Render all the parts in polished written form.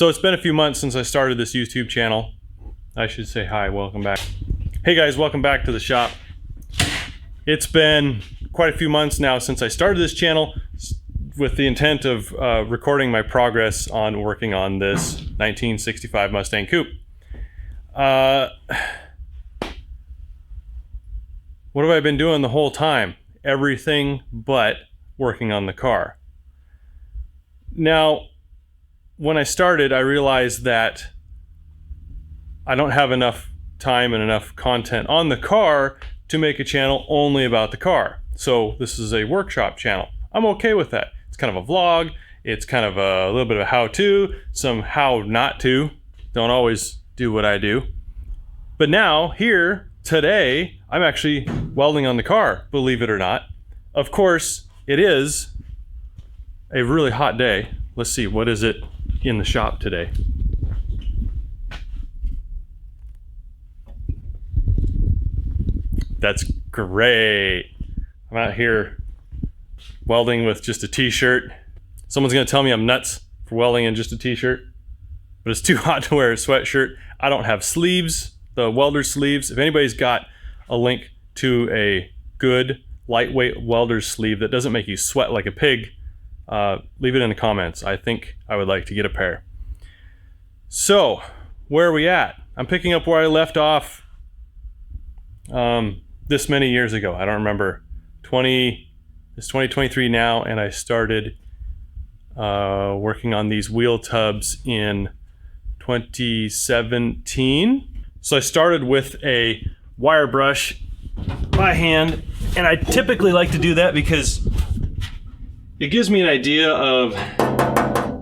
So it's been a few months since I started this YouTube channel. I should say hi, welcome back. Hey guys, welcome back to the shop. It's been quite a few months now since I started this channel with the intent of recording my progress on working on this 1965 Mustang coupe. What have I been doing the whole time? Everything but working on the car. Now, when I started, I realized that I don't have enough time and enough content on the car to make a channel only about the car. So this is a workshop channel. I'm okay with that. It's kind of a vlog. It's kind of a little bit of a how-to, some how not to. Don't always do what I do. But now, here, today, I'm actually welding on the car, believe it or not. Of course, it is a really hot day. Let's see, what is it in the shop today? That's great. I'm out here welding with just a t-shirt. Someone's gonna tell me I'm nuts for welding in just a t-shirt, but it's too hot to wear a sweatshirt. I don't have sleeves, the welder sleeves. If anybody's got a link to a good lightweight welder's sleeve that doesn't make you sweat like a pig, leave it in the comments. I think I would like to get a pair. So, where are we at? I'm picking up where I left off this many years ago. I don't remember. It's 2023 now, and I started working on these wheel tubs in 2017. So I started with a wire brush by hand, and I typically like to do that because it gives me an idea of,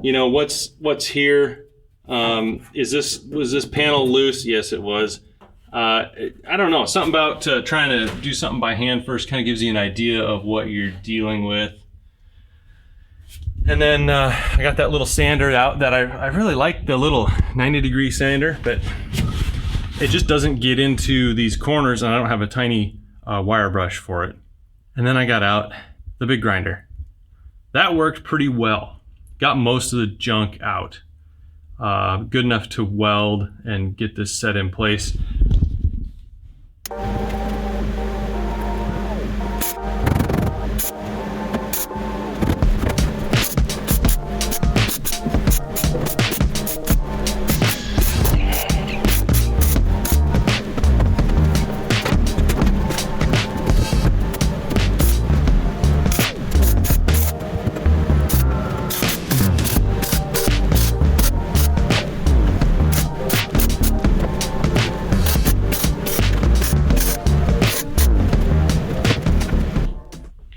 you know, what's here. Was this panel loose? Yes, it was. I don't know, something about trying to do something by hand first kind of gives you an idea of what you're dealing with. And then I got that little sander out that I really like, the little 90-degree sander, but it just doesn't get into these corners, and I don't have a tiny wire brush for it. And then I got out the big grinder. That worked pretty well. Got most of the junk out. Good enough to weld and get this set in place.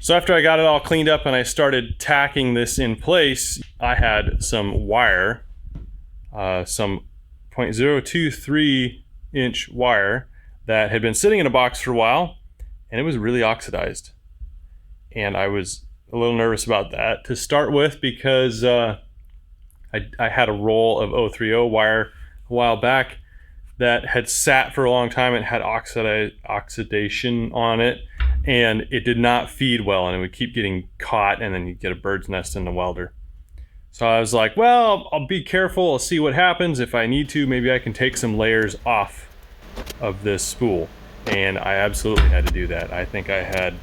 So after I got it all cleaned up and I started tacking this in place, I had some wire, some 0.023 inch wire that had been sitting in a box for a while, and it was really oxidized. And I was a little nervous about that to start with because I had a roll of 030 wire a while back that had sat for a long time and had oxidation on it, and it did not feed well, and it would keep getting caught, and then you'd get a bird's nest in the welder. So I was like, well, I'll be careful, I'll see what happens. If I need to, maybe I can take some layers off of this spool. And I absolutely had to do that. I think I had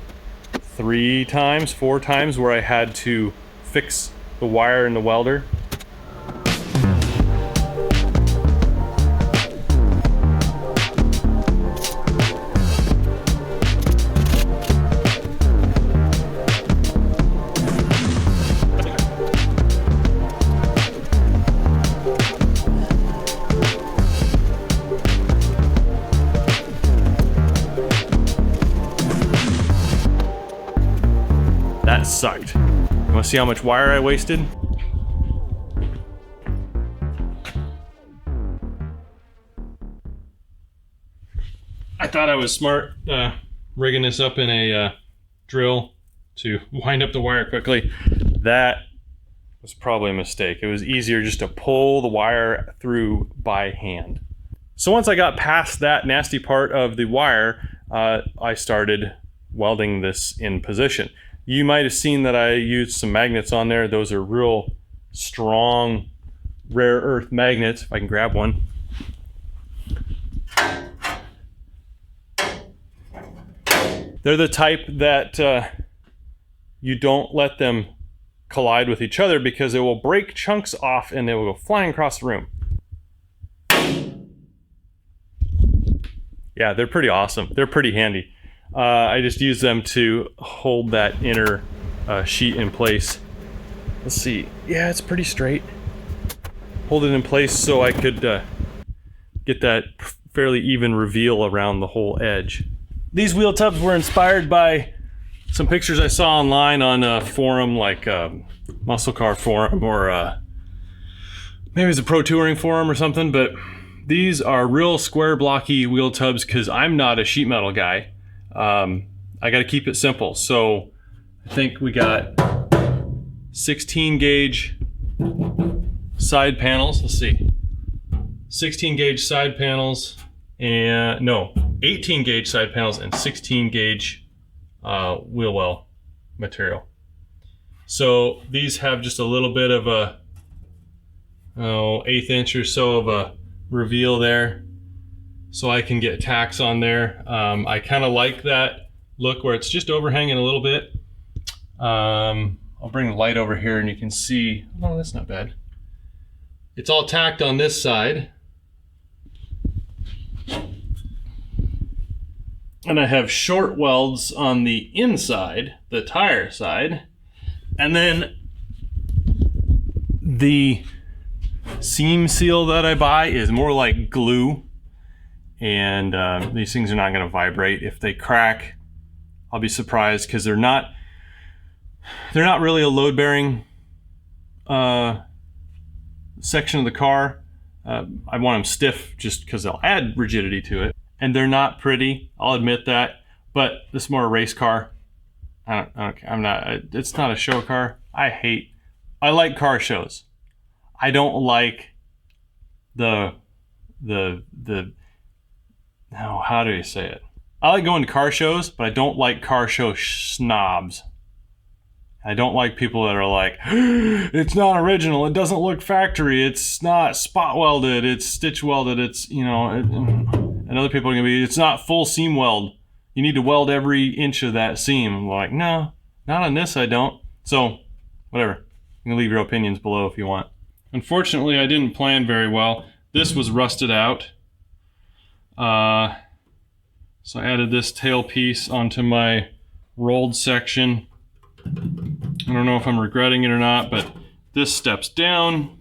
4 times where I had to fix the wire in the welder. That sucked. You want to see how much wire I wasted? I thought I was smart rigging this up in a drill to wind up the wire quickly. That was probably a mistake. It was easier just to pull the wire through by hand. So once I got past that nasty part of the wire, I started welding this in position. You might have seen that I used some magnets on there. Those are real strong rare earth magnets, if I can grab one. They're the type that you don't let them collide with each other because it will break chunks off and they will go flying across the room. Yeah, they're pretty awesome. They're pretty handy. I just use them to hold that inner sheet in place. Let's see. Yeah, it's pretty straight. Hold it in place so I could get that fairly even reveal around the whole edge. These wheel tubs were inspired by some pictures I saw online on a forum like Muscle Car Forum or maybe it's a Pro Touring Forum or something, but these are real square blocky wheel tubs because I'm not a sheet metal guy. I got to keep it simple. So I think we got 16 gauge side panels. Let's see. 16 gauge side panels and no, 18 gauge side panels and 16 gauge wheel well material. So these have just a little bit of a 1/8 inch or so of a reveal there, so I can get tacks on there. I kind of like that look where it's just overhanging a little bit. I'll bring the light over here and you can see, oh, that's not bad. It's all tacked on this side. And I have short welds on the inside, the tire side. And then the seam seal that I buy is more like glue. And these things are not going to vibrate. If they crack, I'll be surprised because they're not really a load-bearing section of the car. I want them stiff just because they'll add rigidity to it. And they're not pretty, I'll admit that. But this is more a race car. It's not a show car. I like car shows. I don't like how do you say it? I like going to car shows, but I don't like car show snobs. I don't like people that are like, it's not original, it doesn't look factory, it's not spot welded, it's stitch welded, it's, you know, and other people are gonna be, it's not full seam weld. You need to weld every inch of that seam. I'm like, no, not on this I don't. So, whatever. You can leave your opinions below if you want. Unfortunately, I didn't plan very well. This was rusted out. So I added this tail piece onto my rolled section. I don't know if I'm regretting it or not, but this steps down.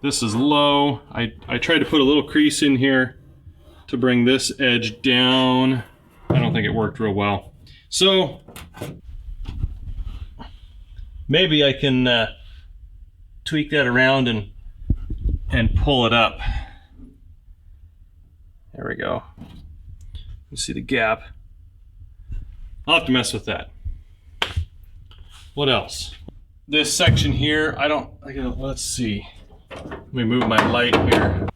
This is low. I tried to put a little crease in here to bring this edge down. I don't think it worked real well. So maybe I can tweak that around and pull it up. There we go. You see the gap. I'll have to mess with that. What else? This section here, let's see. Let me move my light here.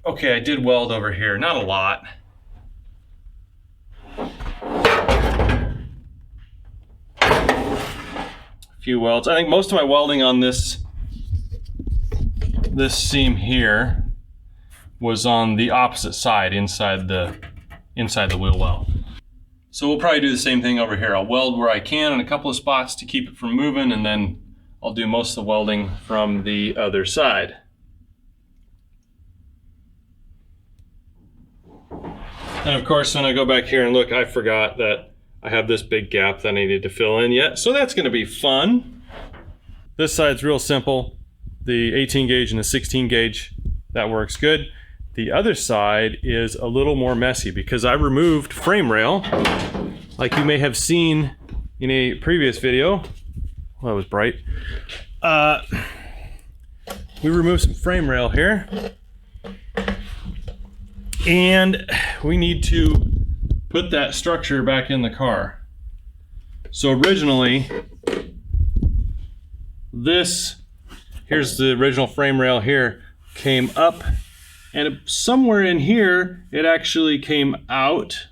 Okay, I did weld over here, not a lot. A few welds. I think most of my welding on this seam here was on the opposite side, inside the wheel well. So we'll probably do the same thing over here. I'll weld where I can in a couple of spots to keep it from moving, and then I'll do most of the welding from the other side. And of course, when I go back here and look, I forgot that I have this big gap that I needed to fill in yet. So that's gonna be fun. This side's real simple. The 18 gauge and the 16 gauge, that works good. The other side is a little more messy because I removed frame rail, like you may have seen in a previous video. Well, that was bright. We removed some frame rail here, and we need to put that structure back in the car. So originally, here's the original frame rail here, came up, and somewhere in here, it actually came out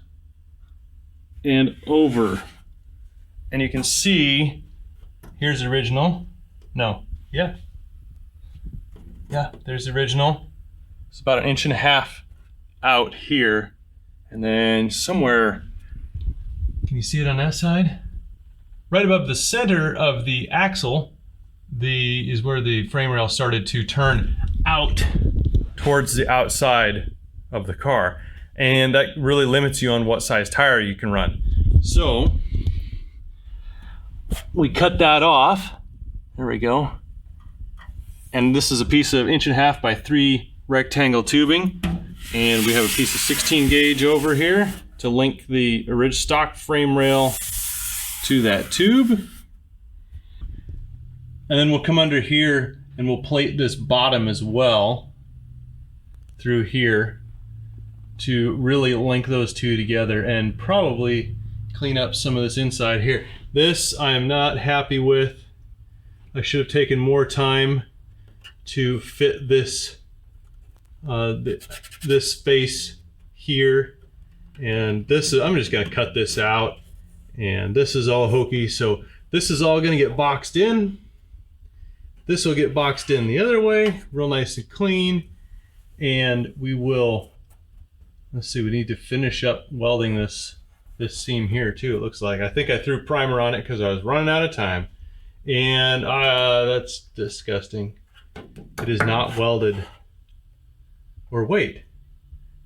and over. And you can see, here's the original. No, yeah. Yeah, there's the original. It's about 1.5 inches out here. And then somewhere, can you see it on that side? Right above the center of the axle, is where the frame rail started to turn out towards the outside of the car. And that really limits you on what size tire you can run. So we cut that off. There we go. And this is a piece of 1.5 inch by 3 rectangle tubing. And we have a piece of 16 gauge over here to link the original stock frame rail to that tube. And then we'll come under here and we'll plate this bottom as well through here to really link those two together and probably clean up some of this inside here. This I am not happy with. I should have taken more time to fit this this space here, and this is, I'm just going to cut this out, and this is all hokey, so this is all going to get boxed in. This will get boxed in the other way, real nice and clean, and we will, let's see, we need to finish up welding this seam here too, it looks like. I think I threw primer on it because I was running out of time, and that's disgusting. It is not welded. Or wait,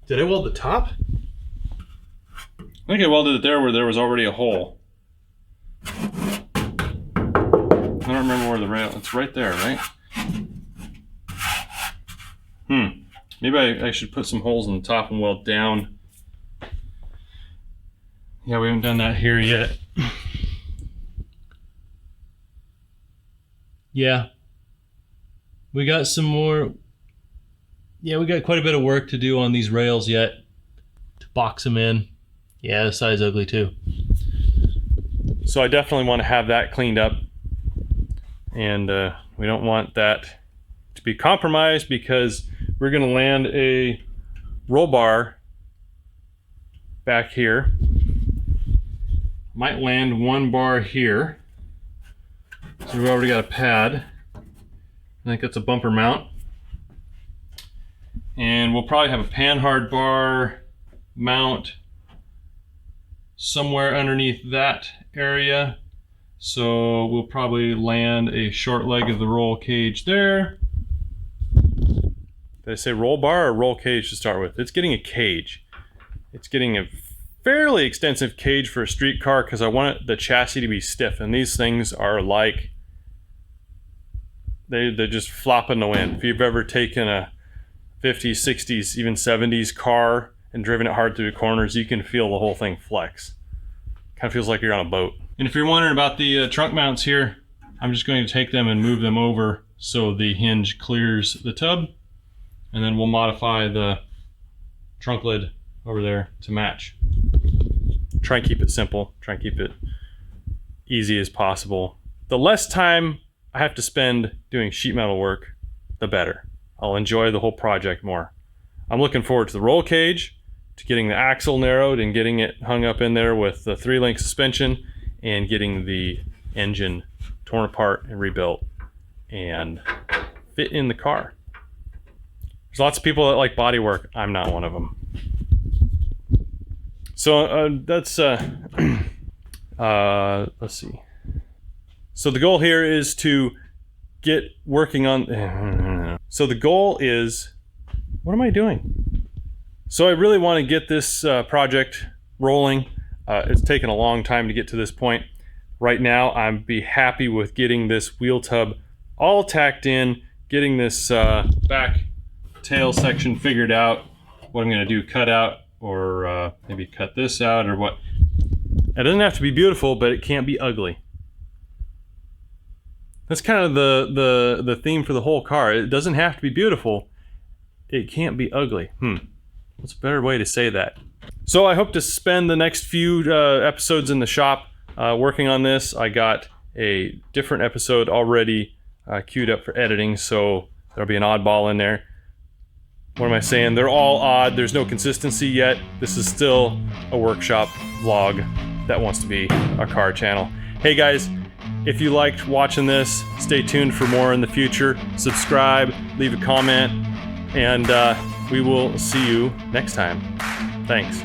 did I weld the top? I think I welded it there where there was already a hole. I don't remember where the rail, it's right there, right? Maybe I should put some holes in the top and weld down. Yeah, we haven't done that here yet. Yeah. We got some more. Yeah, we got quite a bit of work to do on these rails yet to box them in. Yeah, the side's ugly too. So I definitely want to have that cleaned up, and we don't want that to be compromised because we're going to land a roll bar back here. Might land one bar here. So we've already got a pad. I think that's a bumper mount. And we'll probably have a panhard bar mount somewhere underneath that area. So we'll probably land a short leg of the roll cage there. Did I say roll bar or roll cage to start with? It's getting a cage. It's getting a fairly extensive cage for a street car because I want the chassis to be stiff, and these things are like, they just flop in the wind. If you've ever taken a 50s, 60s, even 70s car and driven it hard through the corners, you can feel the whole thing flex. Kind of feels like you're on a boat. And if you're wondering about the trunk mounts here, I'm just going to take them and move them over so the hinge clears the tub, and then we'll modify the trunk lid over there to match. Try and keep it simple, try and keep it easy as possible. The less time I have to spend doing sheet metal work, the better. I'll enjoy the whole project more. I'm looking forward to the roll cage, to getting the axle narrowed and getting it hung up in there with the 3-link suspension, and getting the engine torn apart and rebuilt and fit in the car. There's lots of people that like body work. I'm not one of them. So that's, let's see. So the goal here is to get working on, so the goal is, what am I doing? So I really want to get this project rolling. It's taken a long time to get to this point. Right now, I'd be happy with getting this wheel tub all tacked in, getting this back tail section figured out, what I'm going to do, cut out, or maybe cut this out, or what. It doesn't have to be beautiful, but it can't be ugly. That's kind of the theme for the whole car. It doesn't have to be beautiful. It can't be ugly. What's a better way to say that? So I hope to spend the next few episodes in the shop working on this. I got a different episode already queued up for editing, so there'll be an oddball in there. What am I saying? They're all odd. There's no consistency yet. This is still a workshop vlog that wants to be a car channel. Hey guys, If you liked watching this, stay tuned for more in the future. Subscribe, leave a comment, and we will see you next time. Thanks.